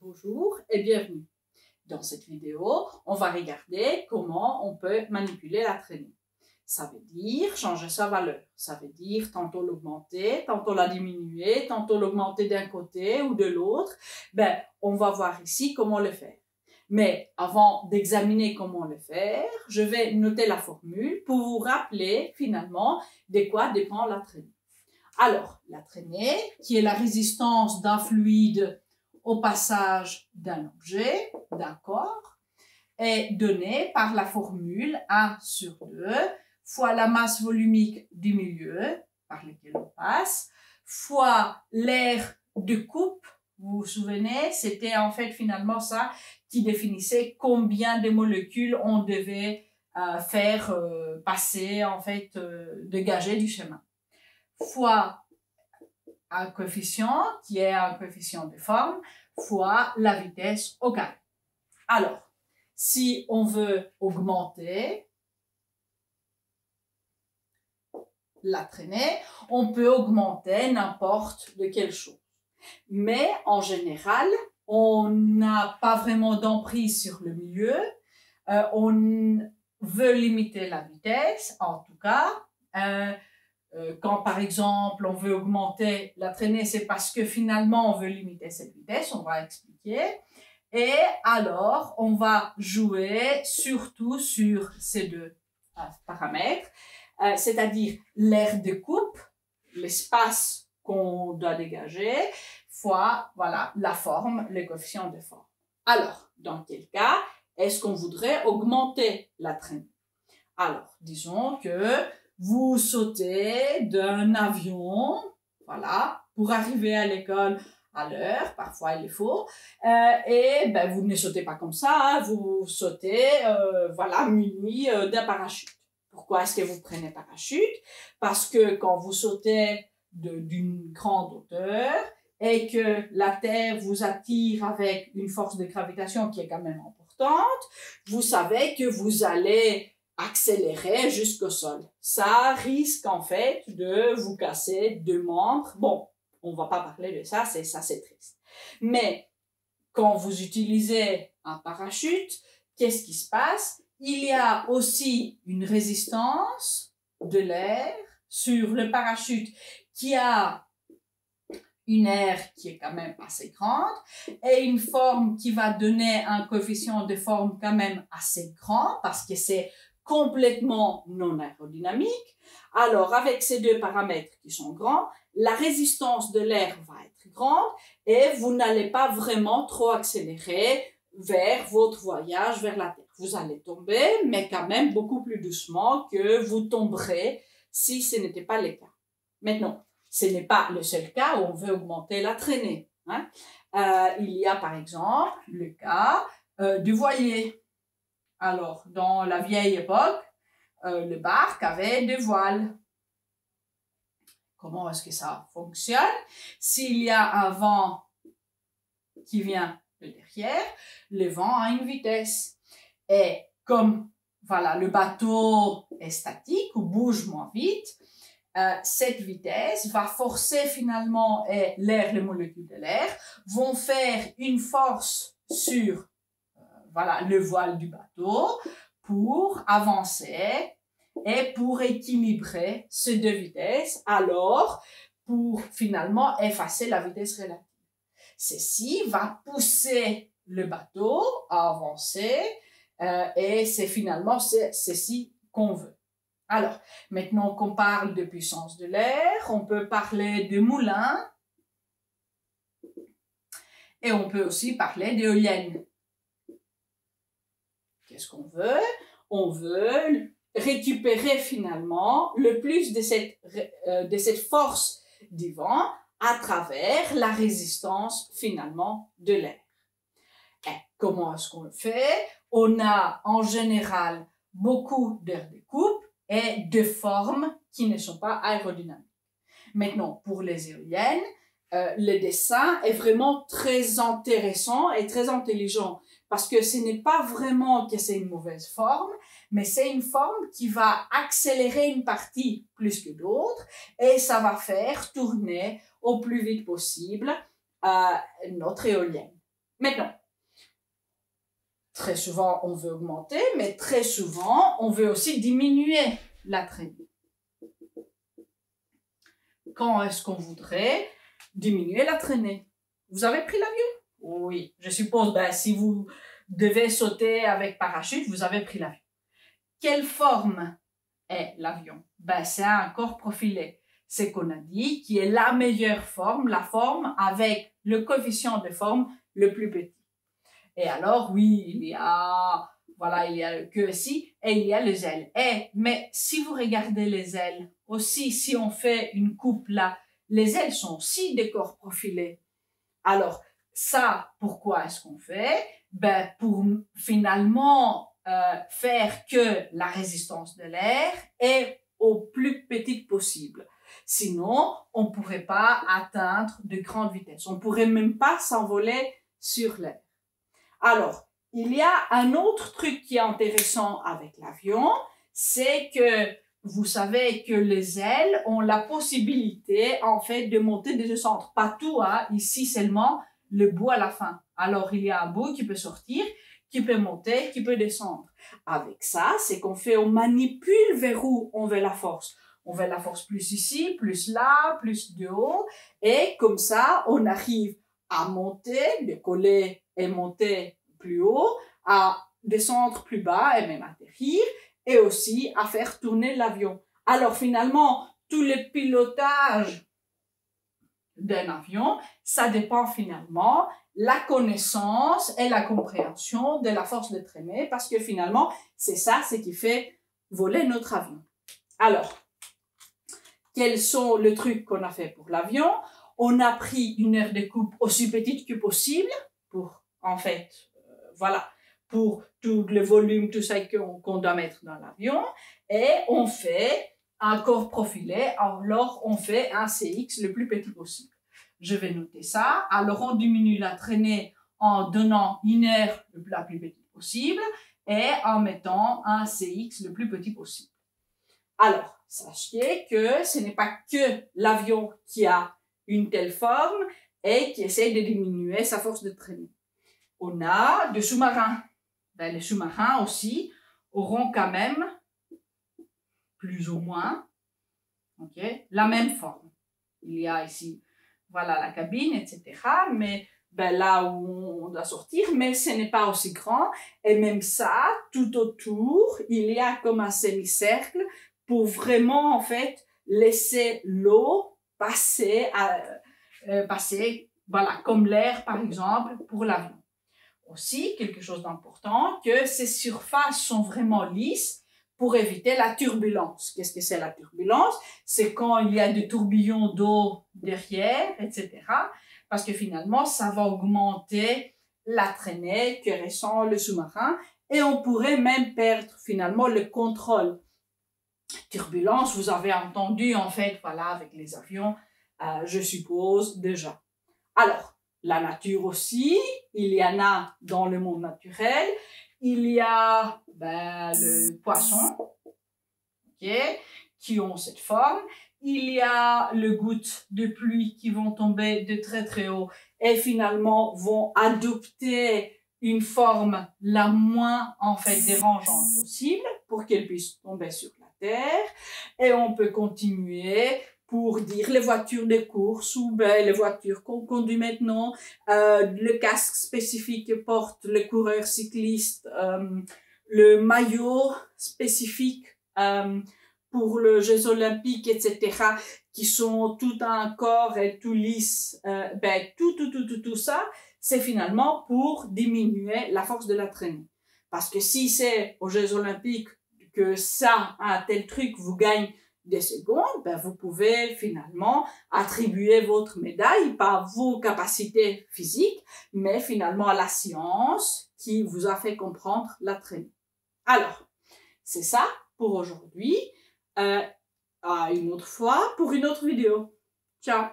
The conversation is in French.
Bonjour et bienvenue. Dans cette vidéo, on va regarder comment on peut manipuler la traînée. Ça veut dire changer sa valeur. Ça veut dire tantôt l'augmenter, tantôt la diminuer, tantôt l'augmenter d'un côté ou de l'autre. On va voir ici comment le faire. Mais avant d'examiner comment le faire, je vais noter la formule pour vous rappeler finalement de quoi dépend la traînée. Alors, la traînée, qui est la résistance d'un fluide au passage d'un objet, d'accord, est donnée par la formule 1 sur 2 fois la masse volumique du milieu par lequel on passe, fois l'aire de coupe. Vous vous souvenez, c'était en fait finalement ça qui définissait combien de molécules on devait faire passer, en fait, dégager du chemin. Fois un coefficient qui est un coefficient de forme fois la vitesse au carré. Alors, si on veut augmenter la traînée, on peut augmenter n'importe de quelle chose. Mais en général, on n'a pas vraiment d'emprise sur le milieu. On veut limiter la vitesse, en tout cas. Quand par exemple on veut augmenter la traînée, c'est parce que finalement on veut limiter cette vitesse, on va expliquer. Et alors on va jouer surtout sur ces deux paramètres, c'est-à-dire l'aire de coupe, l'espace qu'on doit dégager, fois voilà, la forme, le coefficient de forme. Alors, dans quel cas est-ce qu'on voudrait augmenter la traînée? Alors, disons que vous sautez d'un avion, voilà, pour arriver à l'école à l'heure, parfois il est faux, et vous ne sautez pas comme ça, hein, vous sautez, voilà, muni d'un parachute. Pourquoi est-ce que vous prenez parachute? Parce que quand vous sautez d'une grande hauteur et que la Terre vous attire avec une force de gravitation qui est quand même importante, vous savez que vous allez accélérer jusqu'au sol. Ça risque en fait de vous casser deux membres. Bon, on va pas parler de ça, c'est triste. Mais quand vous utilisez un parachute, qu'est-ce qui se passe? Il y a aussi une résistance de l'air sur le parachute qui a une aire qui est quand même assez grande et une forme qui va donner un coefficient de forme quand même assez grand parce que c'est complètement non aérodynamique. Alors, avec ces deux paramètres qui sont grands, la résistance de l'air va être grande et vous n'allez pas vraiment trop accélérer vers votre voyage vers la Terre. Vous allez tomber, mais quand même beaucoup plus doucement que vous tomberez si ce n'était pas le cas. Maintenant, ce n'est pas le seul cas où on veut augmenter la traînée, hein. Il y a par exemple le cas du voilier. Alors, dans la vieille époque, le barque avait deux voiles. Comment est-ce que ça fonctionne? S'il y a un vent qui vient de derrière, le vent a une vitesse. Et comme voilà, le bateau est statique ou bouge moins vite, cette vitesse va forcer finalement, et l'air, les molécules de l'air, vont faire une force sur voilà, le voile du bateau pour avancer et pour équilibrer ces deux vitesses, alors pour finalement effacer la vitesse relative. Ceci va pousser le bateau à avancer et c'est finalement ceci qu'on veut. Alors, maintenant qu'on parle de puissance de l'air, on peut parler de moulins et on peut aussi parler d'éoliennes. Qu'est-ce qu'on veut? On veut récupérer finalement le plus de cette force du vent à travers la résistance finalement de l'air. Et comment est-ce qu'on le fait? On a en général beaucoup d'air de coupe et de formes qui ne sont pas aérodynamiques. Maintenant, pour les éoliennes, le dessin est vraiment très intéressant et très intelligent parce que ce n'est pas vraiment que c'est une mauvaise forme, mais c'est une forme qui va accélérer une partie plus que d'autres et ça va faire tourner au plus vite possible notre éolienne. Maintenant, très souvent, on veut augmenter, mais très souvent, on veut aussi diminuer la traînée. Quand est-ce qu'on voudrait diminuer la traînée? Vous avez pris l'avion? Oui, je suppose, si vous devez sauter avec parachute, vous avez pris l'avion. Quelle forme est l'avion? C'est un corps profilé. C'est qu'on a dit qui est la meilleure forme, la forme avec le coefficient de forme le plus petit. Et alors, oui, il y a le queue ici et il y a les ailes. Mais si vous regardez les ailes, aussi, si on fait une coupe là, les ailes sont aussi des corps profilés. Alors, ça, pourquoi est-ce qu'on fait? Pour finalement faire que la résistance de l'air est au plus petite possible. Sinon, on ne pourrait pas atteindre de grandes vitesses. On ne pourrait même pas s'envoler sur l'air. Alors, il y a un autre truc qui est intéressant avec l'avion, c'est que vous savez que les ailes ont la possibilité, en fait, de monter et de descendre. Pas tout, hein, ici seulement le bout à la fin. Alors, il y a un bout qui peut sortir, qui peut monter, qui peut descendre. Avec ça, c'est on manipule vers où on veut la force. On veut la force plus ici, plus là, plus de haut. Et comme ça, on arrive à monter, décoller et monter plus haut, à descendre plus bas et même atterrir, et aussi à faire tourner l'avion. Alors finalement, tout le pilotage d'un avion, ça dépend finalement la connaissance et la compréhension de la force de traînée, parce que finalement, c'est ça, ce qui fait voler notre avion. Alors, quels sont les trucs qu'on a fait pour l'avion? On a pris une aire de coupe aussi petite que possible pour, en fait, pour tout le volume, tout ça qu'on doit mettre dans l'avion. Et on fait un corps profilé, alors on fait un CX le plus petit possible. Je vais noter ça. Alors, on diminue la traînée en donnant une aire la plus petite possible et en mettant un CX le plus petit possible. Alors, sachez que ce n'est pas que l'avion qui a une telle forme et qui essaie de diminuer sa force de traînée. On a des sous-marins. Les sous-marins aussi auront quand même, plus ou moins, la même forme. Il y a ici, la cabine, etc. Mais là où on doit sortir, mais ce n'est pas aussi grand. Et même ça, tout autour, il y a comme un semi-cercle pour vraiment, en fait, laisser l'eau passer, comme l'air, par exemple, pour l'avion. Aussi, quelque chose d'important, que ces surfaces sont vraiment lisses pour éviter la turbulence. Qu'est-ce que c'est la turbulence? C'est quand il y a des tourbillons d'eau derrière, etc. Parce que finalement, ça va augmenter la traînée que ressent le sous-marin et on pourrait même perdre finalement le contrôle. Turbulence, vous avez entendu en fait, avec les avions, je suppose déjà. Alors, la nature aussi, il y en a dans le monde naturel. Il y a le poisson, qui ont cette forme. Il y a les gouttes de pluie qui vont tomber de très très haut et finalement vont adopter une forme la moins en fait dérangeante possible pour qu'elles puissent tomber sur la terre. Et on peut continuer pour dire les voitures de course ou les voitures qu'on conduit maintenant, le casque spécifique que porte le coureur cycliste, le maillot spécifique pour les Jeux Olympiques, etc., qui sont tout un corps et tout lisse, tout ça, c'est finalement pour diminuer la force de la traînée. Parce que si c'est aux Jeux Olympiques que ça, un tel truc, vous gagne des secondes, vous pouvez finalement attribuer votre médaille, pas vos capacités physiques, mais finalement à la science qui vous a fait comprendre la traînée. Alors, c'est ça pour aujourd'hui. À une autre fois pour une autre vidéo. Ciao!